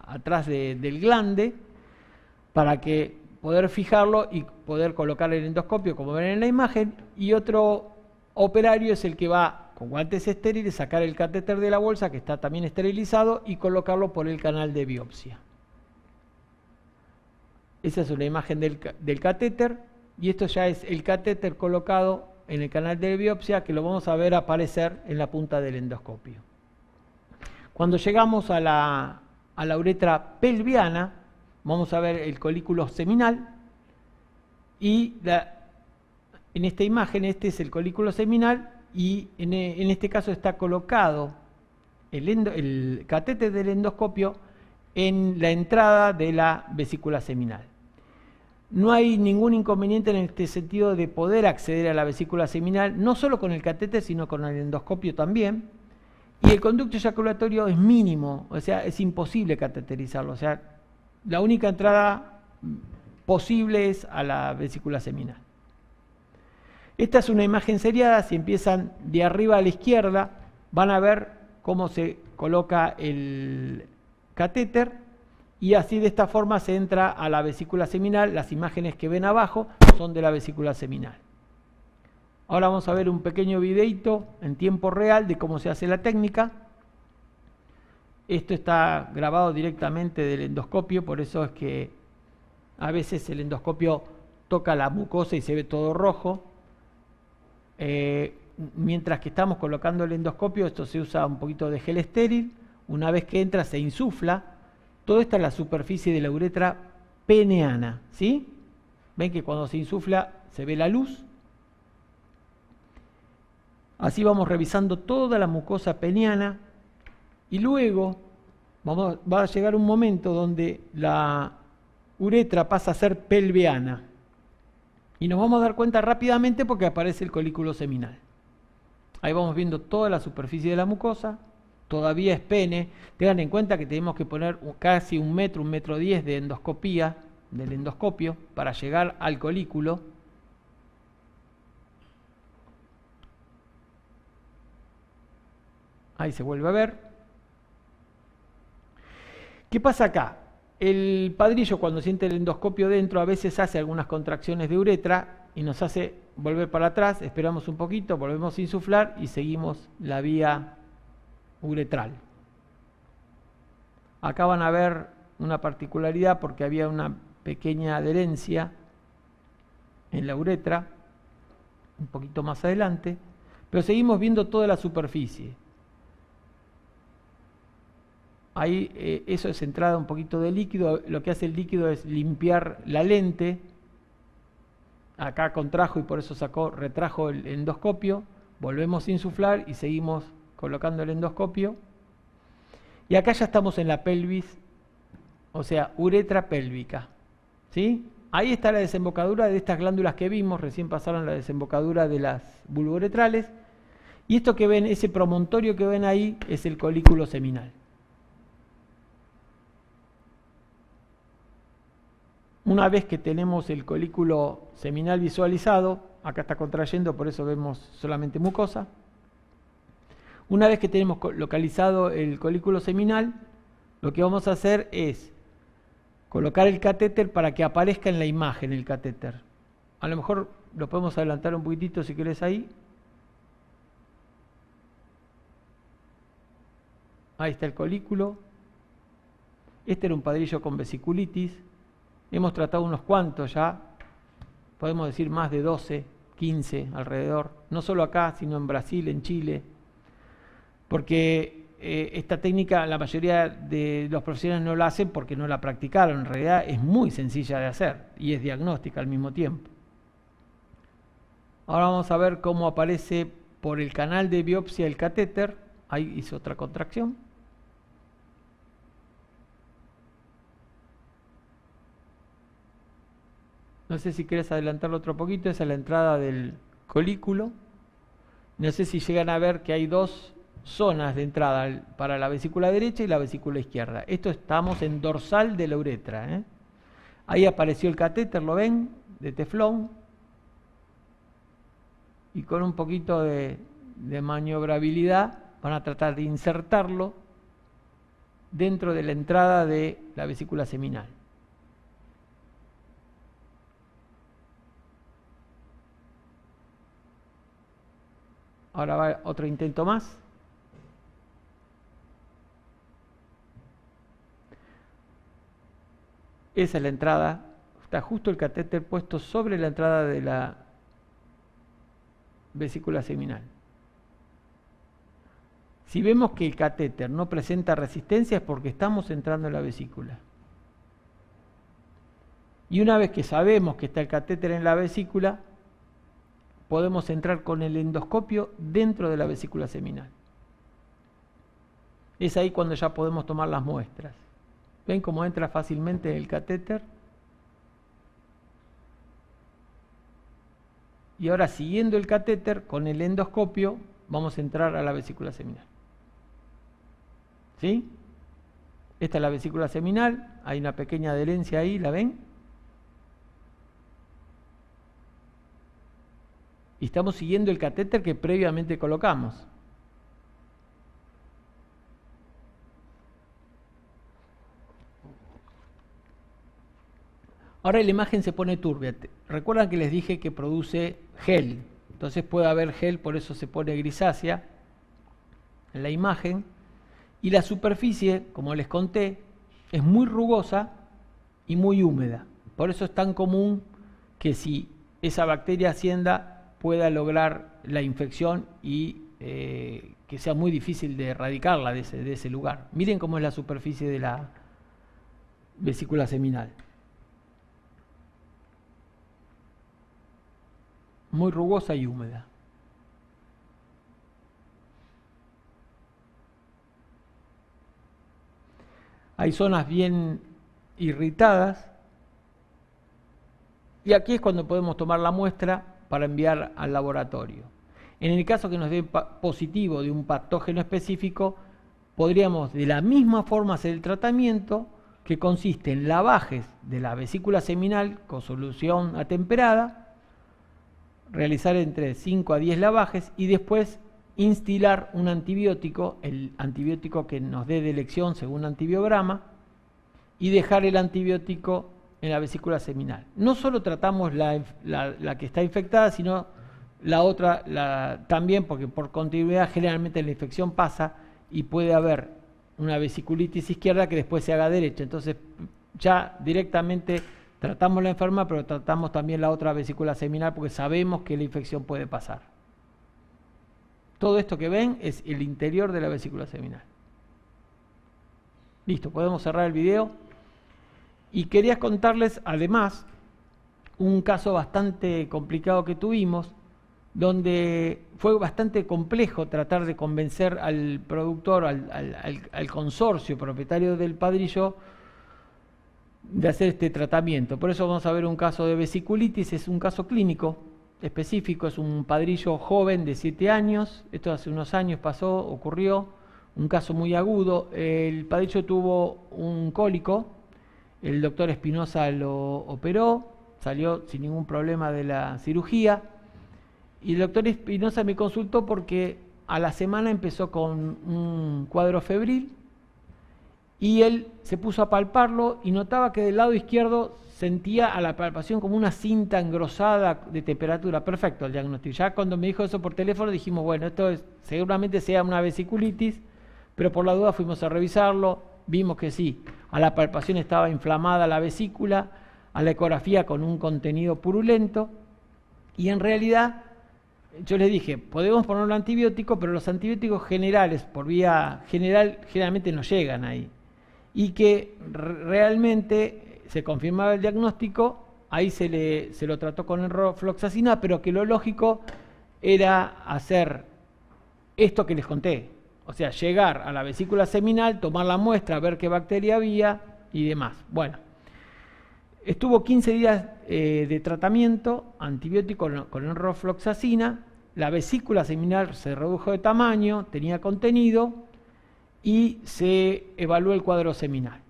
atrás del glande para que poder fijarlo y poder colocar el endoscopio, como ven en la imagen, y otro operario es el que va con guantes estériles, sacar el catéter de la bolsa, que está también esterilizado, y colocarlo por el canal de biopsia. Esa es una imagen del catéter, y esto ya es el catéter colocado en el canal de biopsia, que lo vamos a ver aparecer en la punta del endoscopio. Cuando llegamos a la uretra pelviana, vamos a ver el colículo seminal, y en esta imagen este es el colículo seminal, y en este caso está colocado el catéter del endoscopio en la entrada de la vesícula seminal. No hay ningún inconveniente en este sentido de poder acceder a la vesícula seminal, no solo con el catéter, sino con el endoscopio también. Y el conducto eyaculatorio es mínimo, o sea, es imposible cateterizarlo. O sea, la única entrada posible es a la vesícula seminal. Esta es una imagen seriada. Si empiezan de arriba a la izquierda, van a ver cómo se coloca el catéter, y así de esta forma se entra a la vesícula seminal. Las imágenes que ven abajo son de la vesícula seminal. Ahora vamos a ver un pequeño videito en tiempo real de cómo se hace la técnica. Esto está grabado directamente del endoscopio, por eso es que a veces el endoscopio toca la mucosa y se ve todo rojo. Mientras que estamos colocando el endoscopio, esto se usa un poquito de gel estéril. Una vez que entra se insufla. Todo esto es la superficie de la uretra peneana, ¿sí? Ven que cuando se insufla se ve la luz. Así vamos revisando toda la mucosa peneana, y luego va a llegar un momento donde la uretra pasa a ser pelviana. Y nos vamos a dar cuenta rápidamente porque aparece el colículo seminal. Ahí vamos viendo toda la superficie de la mucosa. Todavía es pene. Tengan en cuenta que tenemos que poner casi 1 metro, 1,10 m de endoscopía del endoscopio para llegar al colículo. Ahí se vuelve a ver. ¿Qué pasa acá? El padrillo, cuando siente el endoscopio dentro, a veces hace algunas contracciones de uretra y nos hace volver para atrás. Esperamos un poquito, volvemos a insuflar y seguimos la vía uretral. Acá van a ver una particularidad porque había una pequeña adherencia en la uretra, un poquito más adelante, pero seguimos viendo toda la superficie. Ahí eso es entrada un poquito de líquido. Lo que hace el líquido es limpiar la lente. Acá contrajo y por eso retrajo el endoscopio. Volvemos a insuflar y seguimos colocando el endoscopio. Y acá ya estamos en la pelvis, o sea, uretra pélvica, ¿sí? Ahí está la desembocadura de estas glándulas que vimos. Recién pasaron la desembocadura de las vulvouretrales. Y esto que ven, ese promontorio que ven ahí, es el colículo seminal. Una vez que tenemos el colículo seminal visualizado, acá está contrayendo, por eso vemos solamente mucosa. Una vez que tenemos localizado el colículo seminal, lo que vamos a hacer es colocar el catéter para que aparezca en la imagen el catéter. A lo mejor lo podemos adelantar un poquitito si querés ahí. Ahí está el colículo. Este era un padrillo con vesiculitis. Hemos tratado unos cuantos ya, podemos decir más de 12, 15 alrededor, no solo acá, sino en Brasil, en Chile, porque esta técnica la mayoría de los profesionales no la hacen porque no la practicaron. En realidad es muy sencilla de hacer y es diagnóstica al mismo tiempo. Ahora vamos a ver cómo aparece por el canal de biopsia el catéter. Ahí hizo otra contracción. No sé si querés adelantarlo otro poquito. Esa es la entrada del colículo. No sé si llegan a ver que hay dos zonas de entrada para la vesícula derecha y la vesícula izquierda. Esto estamos en dorsal de la uretra. Ahí apareció el catéter, ¿lo ven? De teflón. Y con un poquito de maniobrabilidad van a tratar de insertarlo dentro de la entrada de la vesícula seminal. Ahora va otro intento más. Esa es la entrada. Está justo el catéter puesto sobre la entrada de la vesícula seminal. Si vemos que el catéter no presenta resistencia es porque estamos entrando en la vesícula. Y una vez que sabemos que está el catéter en la vesícula, podemos entrar con el endoscopio dentro de la vesícula seminal. Es ahí cuando ya podemos tomar las muestras. ¿Ven cómo entra fácilmente el catéter? Y ahora, siguiendo el catéter, con el endoscopio, vamos a entrar a la vesícula seminal. ¿Sí? Esta es la vesícula seminal, hay una pequeña adherencia ahí, ¿la ven? Y estamos siguiendo el catéter que previamente colocamos. Ahora la imagen se pone turbia. Recuerdan que les dije que produce gel. Entonces puede haber gel, por eso se pone grisácea en la imagen. Y la superficie, como les conté, es muy rugosa y muy húmeda. Por eso es tan común que si esa bacteria ascienda pueda lograr la infección y que sea muy difícil de erradicarla de ese lugar. Miren cómo es la superficie de la vesícula seminal. Muy rugosa y húmeda. Hay zonas bien irritadas y aquí es cuando podemos tomar la muestra para enviar al laboratorio. En el caso que nos dé positivo de un patógeno específico, podríamos de la misma forma hacer el tratamiento, que consiste en lavajes de la vesícula seminal con solución atemperada, realizar entre 5 a 10 lavajes y después instilar un antibiótico, el antibiótico que nos dé de elección según antibiograma, y dejar el antibiótico en la vesícula seminal. No solo tratamos la que está infectada, sino la otra también, porque por continuidad generalmente la infección pasa y puede haber una vesiculitis izquierda que después se haga derecha. Entonces ya directamente tratamos la enferma, pero tratamos también la otra vesícula seminal porque sabemos que la infección puede pasar. Todo esto que ven es el interior de la vesícula seminal. Listo, podemos cerrar el video. Y quería contarles además un caso bastante complicado que tuvimos, donde fue bastante complejo tratar de convencer al productor, al consorcio propietario del padrillo, de hacer este tratamiento. Por eso vamos a ver un caso de vesiculitis, es un caso clínico específico, es un padrillo joven de 7 años, esto hace unos años ocurrió, un caso muy agudo. El padrillo tuvo un cólico, el doctor Espinosa lo operó, salió sin ningún problema de la cirugía, y el doctor Espinosa me consultó porque a la semana empezó con un cuadro febril, y él se puso a palparlo y notaba que del lado izquierdo sentía a la palpación como una cinta engrosada de temperatura. Perfecto el diagnóstico. Ya cuando me dijo eso por teléfono dijimos, bueno, seguramente sea una vesiculitis, pero por la duda fuimos a revisarlo, vimos que sí, a la palpación estaba inflamada la vesícula, a la ecografía con un contenido purulento, y en realidad yo les dije, podemos poner un antibiótico, pero los antibióticos generales, por vía general, generalmente no llegan ahí. Y que realmente se confirmaba el diagnóstico, ahí se lo trató con enrofloxacina, pero que lo lógico era hacer esto que les conté, o sea, llegar a la vesícula seminal, tomar la muestra, ver qué bacteria había y demás. Bueno, estuvo 15 días de tratamiento antibiótico con enrofloxacina, la vesícula seminal se redujo de tamaño, tenía contenido, y se evaluó el cuadro seminal.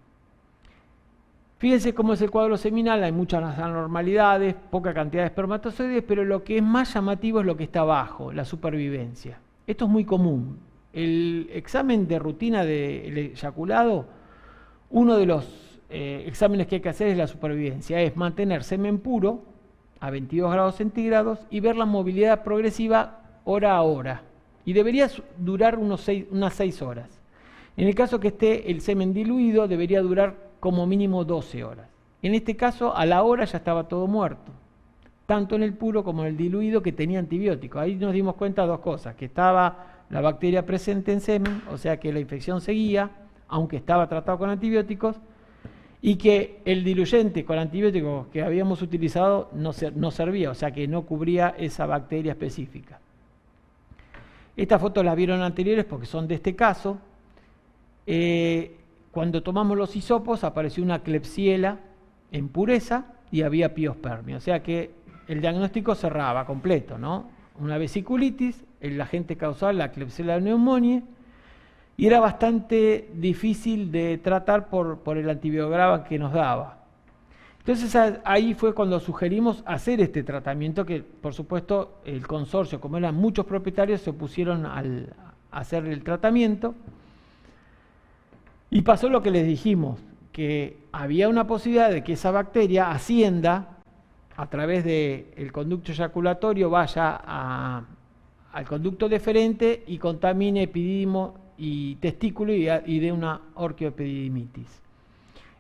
Fíjense cómo es el cuadro seminal, hay muchas anormalidades, poca cantidad de espermatozoides, pero lo que es más llamativo es lo que está abajo, la supervivencia. Esto es muy común. El examen de rutina del eyaculado, uno de los exámenes que hay que hacer es la supervivencia, es mantener semen puro a 22 grados centígrados y ver la movilidad progresiva hora a hora. y debería durar unas 6 horas. En el caso que esté el semen diluido, debería durar como mínimo 12 horas. En este caso, a la hora ya estaba todo muerto, tanto en el puro como en el diluido, que tenía antibiótico. Ahí nos dimos cuenta de 2 cosas, que estaba la bacteria presente en semen, o sea que la infección seguía, aunque estaba tratado con antibióticos, y que el diluyente con antibióticos que habíamos utilizado no servía, o sea que no cubría esa bacteria específica. Estas fotos las vieron anteriores porque son de este caso. Cuando tomamos los hisopos apareció una Klebsiella en pureza y había piospermia, o sea que el diagnóstico cerraba completo, ¿no? Una vesiculitis, el agente causal, la Klebsiella pneumoniae, y era bastante difícil de tratar por el antibiograma que nos daba. Entonces ahí fue cuando sugerimos hacer este tratamiento, que por supuesto el consorcio, como eran muchos propietarios, se opusieron a hacer el tratamiento. Y pasó lo que les dijimos, que había una posibilidad de que esa bacteria ascienda a través del conducto eyaculatorio, vaya al conducto deferente y contamine epididimo y testículo y de una orquioepididimitis.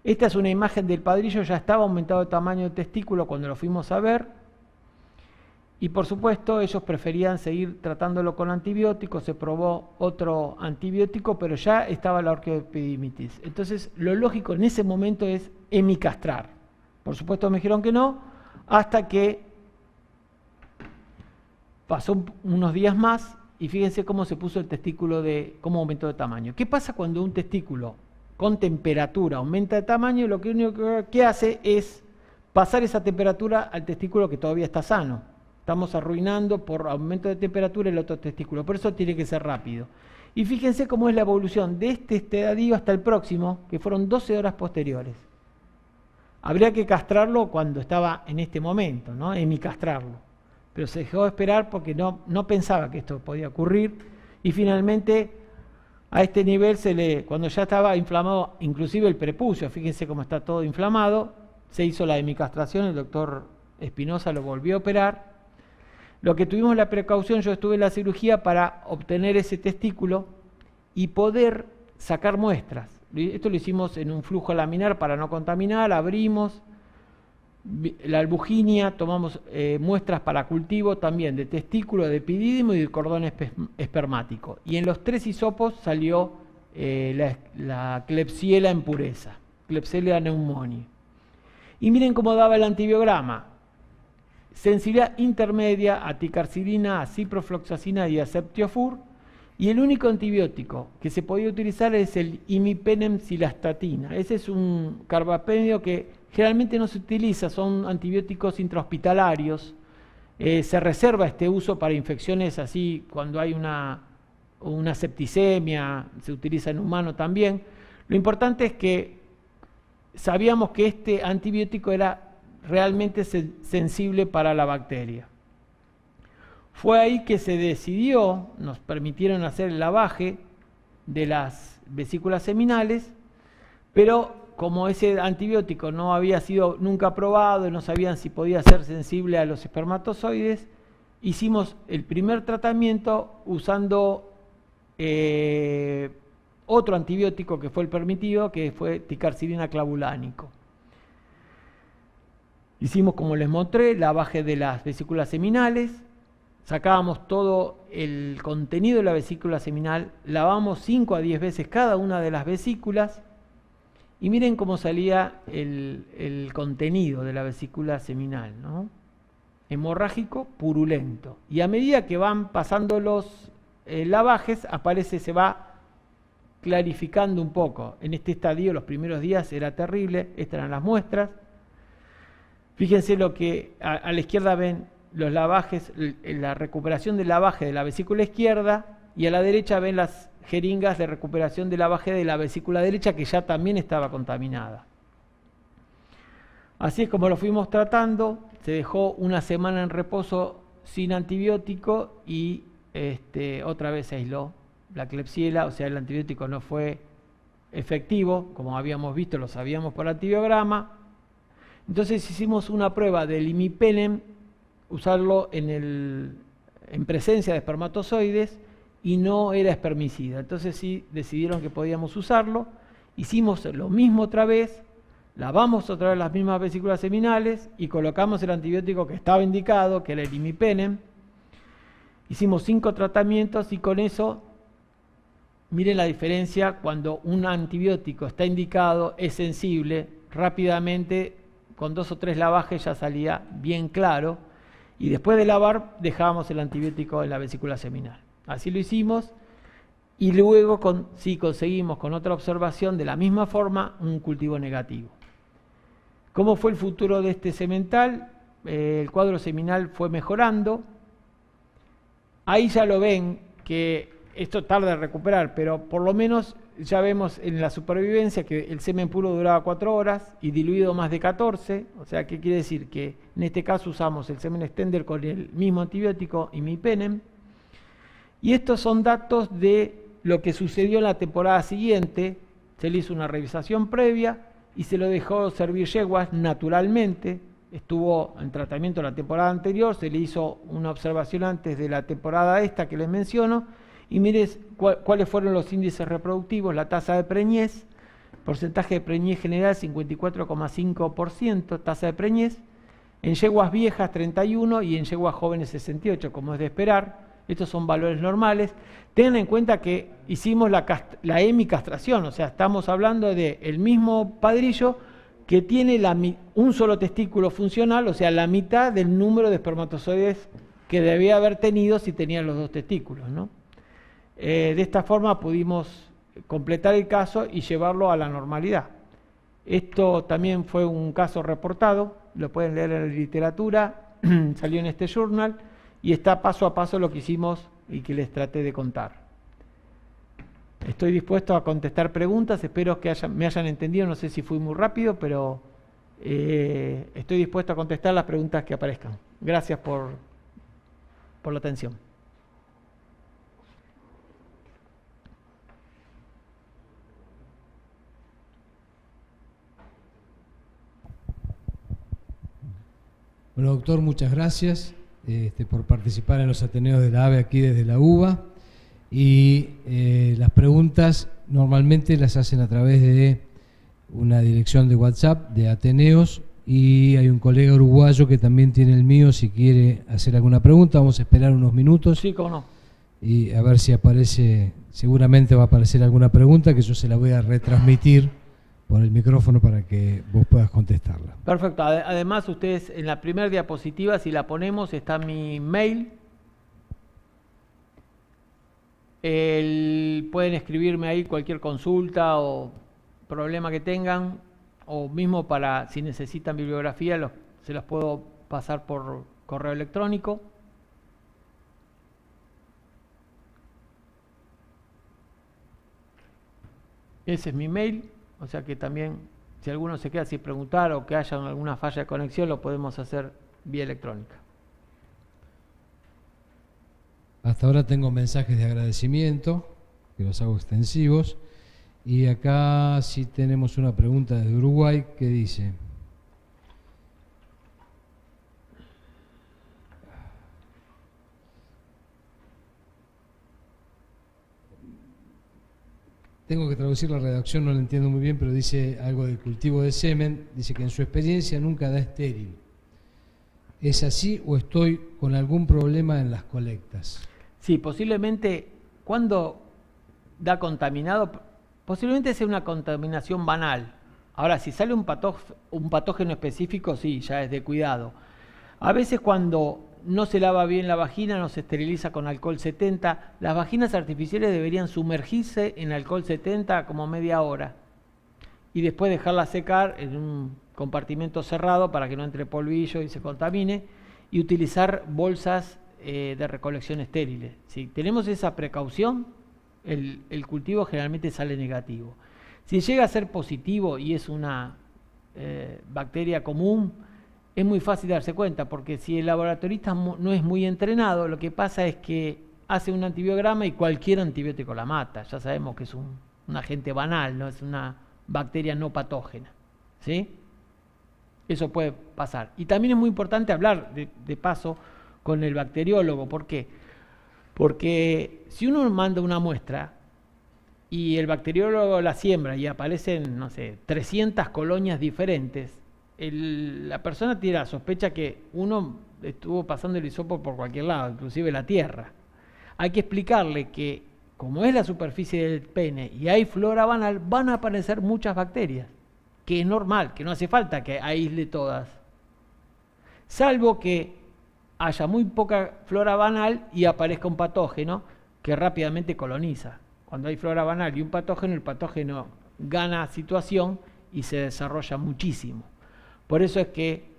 Esta es una imagen del padrillo, ya estaba aumentado el tamaño del testículo cuando lo fuimos a ver, y por supuesto ellos preferían seguir tratándolo con antibióticos, se probó otro antibiótico, pero ya estaba la orquioepididimitis. Entonces lo lógico en ese momento es hemicastrar. Por supuesto me dijeron que no, hasta que pasó unos días más, y fíjense cómo se puso el testículo, cómo aumentó de tamaño. ¿Qué pasa cuando un testículo con temperatura aumenta de tamaño? Lo que único que hace es pasar esa temperatura al testículo que todavía está sano. Estamos arruinando por aumento de temperatura el otro testículo, por eso tiene que ser rápido. Y fíjense cómo es la evolución de este estadio hasta el próximo, que fueron 12 horas posteriores. Habría que castrarlo cuando estaba en este momento, ¿no? Hemicastrarlo. Pero se dejó de esperar porque no pensaba que esto podía ocurrir, y finalmente a este nivel cuando ya estaba inflamado inclusive el prepucio, fíjense cómo está todo inflamado, se hizo la hemicastración, el doctor Espinosa lo volvió a operar. Lo que tuvimos la precaución, yo estuve en la cirugía para obtener ese testículo y poder sacar muestras. Esto lo hicimos en un flujo laminar para no contaminar, abrimos la albuginia, tomamos muestras para cultivo también de testículo, de epidídimo y de cordón espermático. Y en los 3 hisopos salió la Klebsiella en pureza, Klebsiella pneumoniae. Y miren cómo daba el antibiograma. Sensibilidad intermedia a ticarcilina, a ciprofloxacina y a ceftiofur. Y el único antibiótico que se podía utilizar es el imipenem-cilastatina. Ese es un carbapenio que generalmente no se utiliza, son antibióticos intrahospitalarios. Se reserva este uso para infecciones así, cuando hay una septicemia, se utiliza en humano también. Lo importante es que sabíamos que este antibiótico era realmente sensible para la bacteria. Fue ahí que se decidió, nos permitieron hacer el lavaje de las vesículas seminales, pero como ese antibiótico no había sido nunca probado y no sabían si podía ser sensible a los espermatozoides, hicimos el primer tratamiento usando otro antibiótico que fue el permitido, que fue ticarcilina clavulánico. Hicimos, como les mostré, lavaje de las vesículas seminales, sacábamos todo el contenido de la vesícula seminal, lavamos 5 a 10 veces cada una de las vesículas, y miren cómo salía el contenido de la vesícula seminal, ¿no? Hemorrágico, purulento. Y a medida que van pasando los lavajes, se va clarificando un poco. En este estadio, los primeros días era terrible, estas eran las muestras. Fíjense lo que a la izquierda ven los lavajes, la recuperación del lavaje de la vesícula izquierda, y a la derecha ven las jeringas de recuperación del lavaje de la vesícula derecha, que ya también estaba contaminada. Así es como lo fuimos tratando, se dejó una semana en reposo sin antibiótico y otra vez se aisló la Klebsiella, o sea, el antibiótico no fue efectivo, como habíamos visto, lo sabíamos por antibiograma. Entonces hicimos una prueba del imipenem, usarlo en presencia de espermatozoides, y no era espermicida. Entonces sí decidieron que podíamos usarlo. Hicimos lo mismo otra vez, lavamos otra vez las mismas vesículas seminales y colocamos el antibiótico que estaba indicado, que era el imipenem. Hicimos 5 tratamientos y con eso, miren la diferencia cuando un antibiótico está indicado, es sensible, rápidamente con 2 o 3 lavajes ya salía bien claro y después de lavar dejábamos el antibiótico en la vesícula seminal. Así lo hicimos y luego sí conseguimos con otra observación de la misma forma un cultivo negativo. ¿Cómo fue el futuro de este semental? El cuadro seminal fue mejorando. Ahí ya lo ven que esto tarda en recuperar, pero por lo menos ya vemos en la supervivencia que el semen puro duraba 4 horas y diluido más de 14. O sea, ¿qué quiere decir? Que en este caso usamos el semen extender con el mismo antibiótico imipenem. Y estos son datos de lo que sucedió en la temporada siguiente. Se le hizo una revisación previa y se lo dejó servir yeguas naturalmente. Estuvo en tratamiento la temporada anterior, se le hizo una observación antes de la temporada esta que les menciono. Y mires cuáles fueron los índices reproductivos, la tasa de preñez, porcentaje de preñez general 54,5%, tasa de preñez, en yeguas viejas 31 y en yeguas jóvenes 68, como es de esperar. Estos son valores normales. Tengan en cuenta que hicimos la hemicastración, o sea, estamos hablando del mismo padrillo que tiene un solo testículo funcional, o sea, la mitad del número de espermatozoides que debía haber tenido si tenía los 2 testículos, ¿no? De esta forma pudimos completar el caso y llevarlo a la normalidad. Esto también fue un caso reportado, lo pueden leer en la literatura, salió en este journal y está paso a paso lo que hicimos y que les traté de contar. Estoy dispuesto a contestar preguntas, espero que me hayan entendido, no sé si fui muy rápido, pero estoy dispuesto a contestar las preguntas que aparezcan. Gracias por la atención. Bueno, doctor, muchas gracias por participar en los Ateneos de la AVE aquí desde la UBA. Y las preguntas normalmente las hacen a través de una dirección de WhatsApp de Ateneos y hay un colega uruguayo que también tiene el mío si quiere hacer alguna pregunta. Vamos a esperar unos minutos. Sí, cómo no. Y a ver si aparece, seguramente va a aparecer alguna pregunta que yo se la voy a retransmitir por el micrófono para que vos puedas contestarla. Perfecto. Además, ustedes en la primera diapositiva, si la ponemos, está mi mail. Pueden escribirme ahí cualquier consulta o problema que tengan, o mismo para si necesitan bibliografía, se los puedo pasar por correo electrónico. Ese es mi mail, o sea que también si alguno se queda sin preguntar o que haya alguna falla de conexión, lo podemos hacer vía electrónica. Hasta ahora tengo mensajes de agradecimiento, que los hago extensivos, y acá sí tenemos una pregunta desde Uruguay que dice: tengo que traducir la redacción, no la entiendo muy bien, pero dice algo del cultivo de semen, dice que en su experiencia nunca da estéril. ¿Es así o estoy con algún problema en las colectas? Sí, posiblemente cuando da contaminado, posiblemente sea una contaminación banal. Ahora, si sale un patógeno específico, sí, ya es de cuidado. A veces cuando no se lava bien la vagina, no se esteriliza con alcohol 70, las vaginas artificiales deberían sumergirse en alcohol 70 como media hora y después dejarla secar en un compartimento cerrado para que no entre polvillo y se contamine, y utilizar bolsas de recolección estériles. Si tenemos esa precaución, el cultivo generalmente sale negativo. Si llega a ser positivo y es una bacteria común, es muy fácil darse cuenta, porque si el laboratorista no es muy entrenado, lo que pasa es que hace un antibiograma y cualquier antibiótico la mata. Ya sabemos que es un agente banal, no es una bacteria no patógena, ¿sí? Eso puede pasar. Y también es muy importante hablar, de paso, con el bacteriólogo. ¿Por qué? Porque si uno manda una muestra y el bacteriólogo la siembra y aparecen, no sé, 300 colonias diferentes, la persona tiene la sospecha que uno estuvo pasando el hisopo por cualquier lado, inclusive la tierra. Hay que explicarle que, como es la superficie del pene y hay flora banal, van a aparecer muchas bacterias, que es normal, que no hace falta que aísle todas. Salvo que haya muy poca flora banal y aparezca un patógeno que rápidamente coloniza. Cuando hay flora banal y un patógeno, el patógeno gana situación y se desarrolla muchísimo. Por eso es que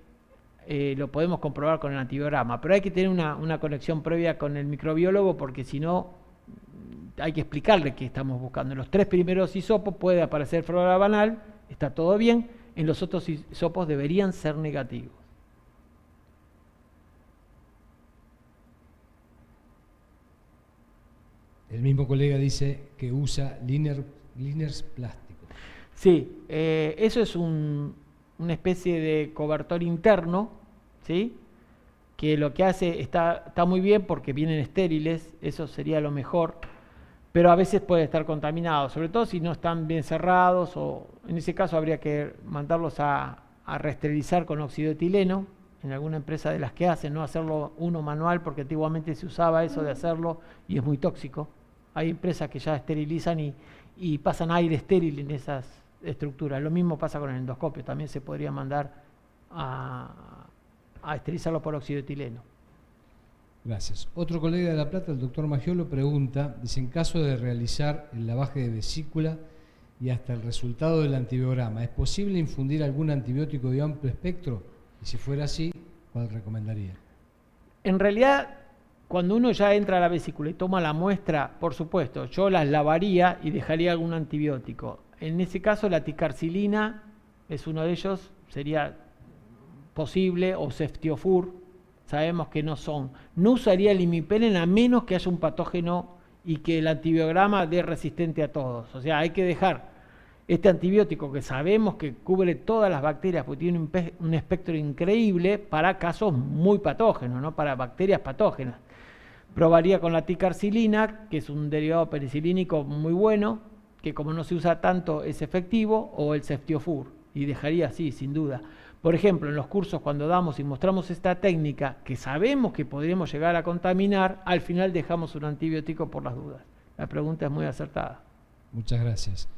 lo podemos comprobar con el antibiograma, pero hay que tener una conexión previa con el microbiólogo, porque si no hay que explicarle qué estamos buscando. En los 3 primeros hisopos puede aparecer flora banal, está todo bien, en los otros hisopos deberían ser negativos. El mismo colega dice que usa liners plásticos. Sí, eso es una especie de cobertor interno, ¿sí? Que lo que hace está muy bien porque vienen estériles, eso sería lo mejor, pero a veces puede estar contaminado, sobre todo si no están bien cerrados, o en ese caso habría que mandarlos a reesterilizar con óxido de etileno, en alguna empresa de las que hacen, no hacerlo uno manual, porque antiguamente se usaba eso de hacerlo y es muy tóxico. Hay empresas que ya esterilizan y pasan aire estéril en esas estructuras. Lo mismo pasa con el endoscopio, también se podría mandar a esterilizarlo por óxido de etileno. Gracias. Otro colega de La Plata, el doctor Maggiolo, pregunta, dice, en caso de realizar el lavaje de vesícula y hasta el resultado del antibiograma, ¿es posible infundir algún antibiótico de amplio espectro? Y si fuera así, ¿cuál recomendaría? En realidad, cuando uno ya entra a la vesícula y toma la muestra, por supuesto, yo las lavaría y dejaría algún antibiótico. En ese caso, la ticarcilina es uno de ellos, sería posible, o ceftiofur, sabemos que no son. No usaría el imipenem a menos que haya un patógeno y que el antibiograma dé resistente a todos. O sea, hay que dejar este antibiótico que sabemos que cubre todas las bacterias, porque tiene un espectro increíble para casos muy patógenos, ¿no? Para bacterias patógenas. Probaría con la ticarcilina, que es un derivado penicilínico muy bueno, que como no se usa tanto es efectivo, o el ceftiofur, y dejaría así, sin duda. Por ejemplo, en los cursos cuando damos y mostramos esta técnica, que sabemos que podríamos llegar a contaminar, al final dejamos un antibiótico por las dudas. La pregunta es muy acertada. Muchas gracias.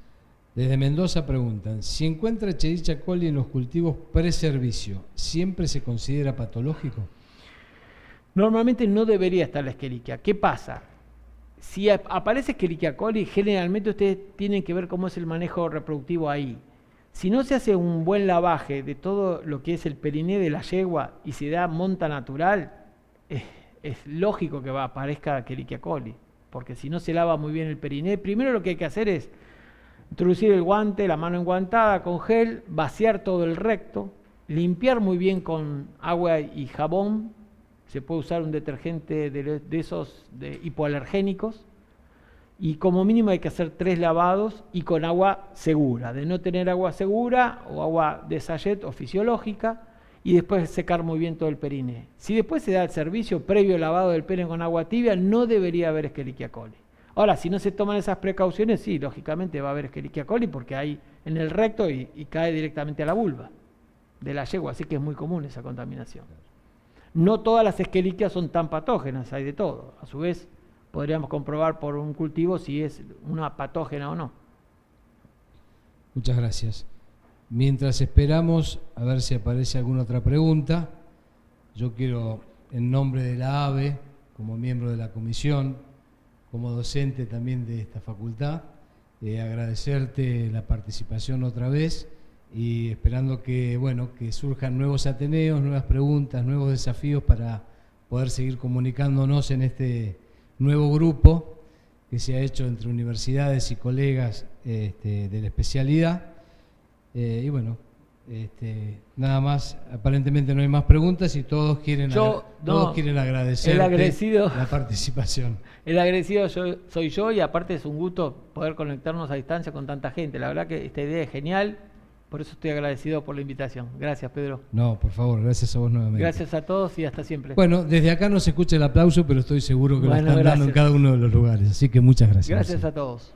Desde Mendoza preguntan, si encuentra Escherichia coli en los cultivos pre-servicio, ¿siempre se considera patológico? Normalmente no debería estar la Escherichia. ¿Qué pasa? Si aparece Escherichia coli, generalmente ustedes tienen que ver cómo es el manejo reproductivo ahí. Si no se hace un buen lavaje de todo lo que es el periné de la yegua y se da monta natural, es lógico que aparezca Escherichia coli, porque si no se lava muy bien el periné, primero lo que hay que hacer es introducir el guante, la mano enguantada con gel, vaciar todo el recto, limpiar muy bien con agua y jabón. Se puede usar un detergente de esos hipoalergénicos, y como mínimo hay que hacer 3 lavados y con agua segura. De no tener agua segura o agua de sachet o fisiológica, y después secar muy bien todo el periné. Si después se da el servicio previo lavado del pene con agua tibia, no debería haber Escherichia coli. Ahora, si no se toman esas precauciones, sí, lógicamente va a haber Escherichia coli porque hay en el recto y cae directamente a la vulva de la yegua, así que es muy común esa contaminación. No todas las Escherichias son tan patógenas, hay de todo. A su vez, podríamos comprobar por un cultivo si es una patógena o no. Muchas gracias. Mientras esperamos a ver si aparece alguna otra pregunta, yo quiero, en nombre de la AVE, como miembro de la comisión, como docente también de esta facultad, agradecerte la participación otra vez y esperando que, bueno, que surjan nuevos ateneos, nuevas preguntas, nuevos desafíos para poder seguir comunicándonos en este nuevo grupo que se ha hecho entre universidades y colegas de la especialidad. Y bueno, nada más, aparentemente no hay más preguntas y todos quieren agradecer la participación. El agradecido soy yo, y aparte es un gusto poder conectarnos a distancia con tanta gente. La verdad que esta idea es genial, por eso estoy agradecido por la invitación. Gracias, Pedro. No, por favor, gracias a vos nuevamente. Gracias a todos y hasta siempre. Bueno, desde acá no se escucha el aplauso, pero estoy seguro que lo Bueno, están dando en gracias. cada uno de los lugares, así que muchas gracias. Gracias a todos.